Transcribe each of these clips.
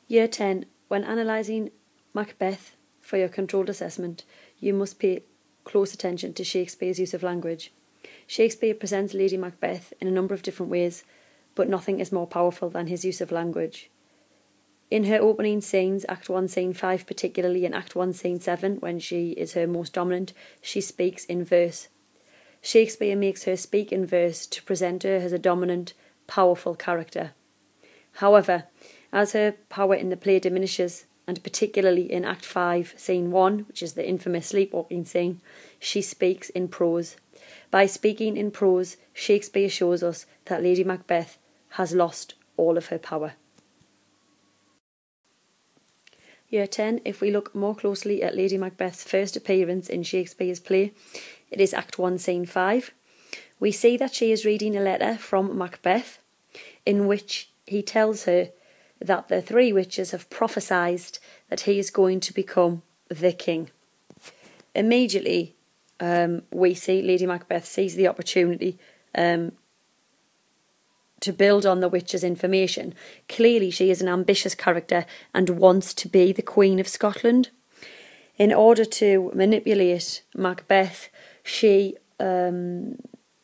Year 10. When analysing Macbeth for your controlled assessment, you must pay close attention to Shakespeare's use of language. Shakespeare presents Lady Macbeth in a number of different ways, but nothing is more powerful than his use of language. In her opening scenes, Act 1, Scene 5 particularly, and Act 1, Scene 7, when she is her most dominant, she speaks in verse. Shakespeare makes her speak in verse to present her as a dominant, powerful character. However, as her power in the play diminishes, and particularly in Act 5, Scene 1, which is the infamous sleepwalking scene, she speaks in prose. By speaking in prose, Shakespeare shows us that Lady Macbeth has lost all of her power. Year 10, if we look more closely at Lady Macbeth's first appearance in Shakespeare's play, it is Act 1, Scene 5. We see that she is reading a letter from Macbeth, in which he tells her that the three witches have prophesied that he is going to become the king. Immediately, we see Lady Macbeth sees the opportunity to build on the witch's information. Clearly, she is an ambitious character and wants to be the Queen of Scotland. In order to manipulate Macbeth, she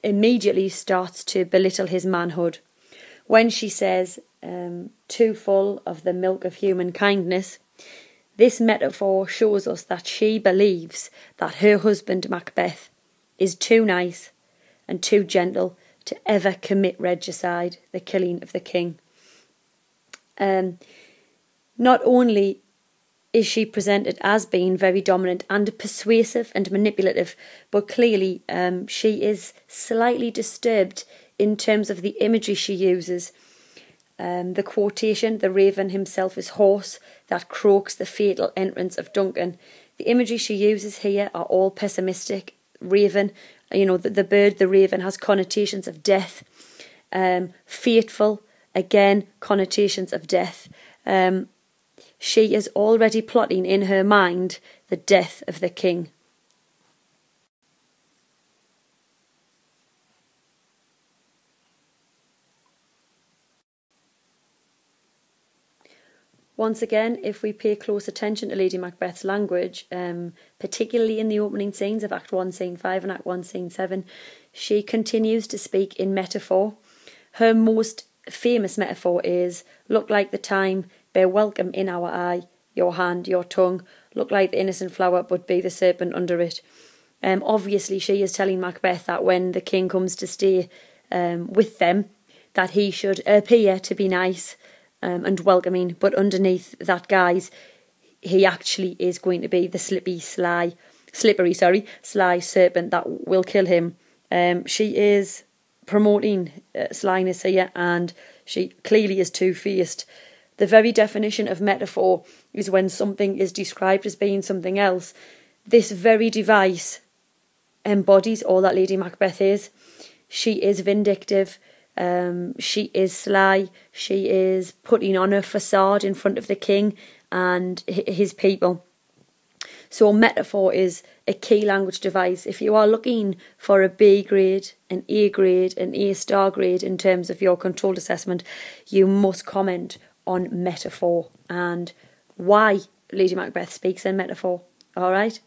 immediately starts to belittle his manhood. When she says, too full of the milk of human kindness, this metaphor shows us that she believes that her husband Macbeth is too nice and too gentle to ever commit regicide, the killing of the king. Not only is she presented as being very dominant and persuasive and manipulative, but clearly she is slightly disturbed in terms of the imagery she uses. The quotation, the raven himself is hoarse, that croaks the fatal entrance of Duncan. The imagery she uses here are all pessimistic. Raven, the bird, the raven, has connotations of death. Fateful, again, connotations of death. She is already plotting in her mind the death of the king. Once again, if we pay close attention to Lady Macbeth's language, particularly in the opening scenes of Act 1, Scene 5 and Act 1, Scene 7, she continues to speak in metaphor. Her most famous metaphor is, look like the time, bear welcome in our eye, your hand, your tongue, look like the innocent flower, but be the serpent under it. Obviously, she is telling Macbeth that when the king comes to stay with them, that he should appear to be nice and welcoming, but underneath that guise, he actually is going to be the sly serpent that will kill him. She is promoting slyness here, and she clearly is two-faced. The very definition of metaphor is when something is described as being something else. This very device embodies all that Lady Macbeth is. She is vindictive. She is sly. She is putting on a facade in front of the king and his people. So metaphor is a key language device. If you are looking for a B grade, an A grade, an A star grade in terms of your controlled assessment, you must comment on metaphor and why Lady Macbeth speaks in metaphor. All right?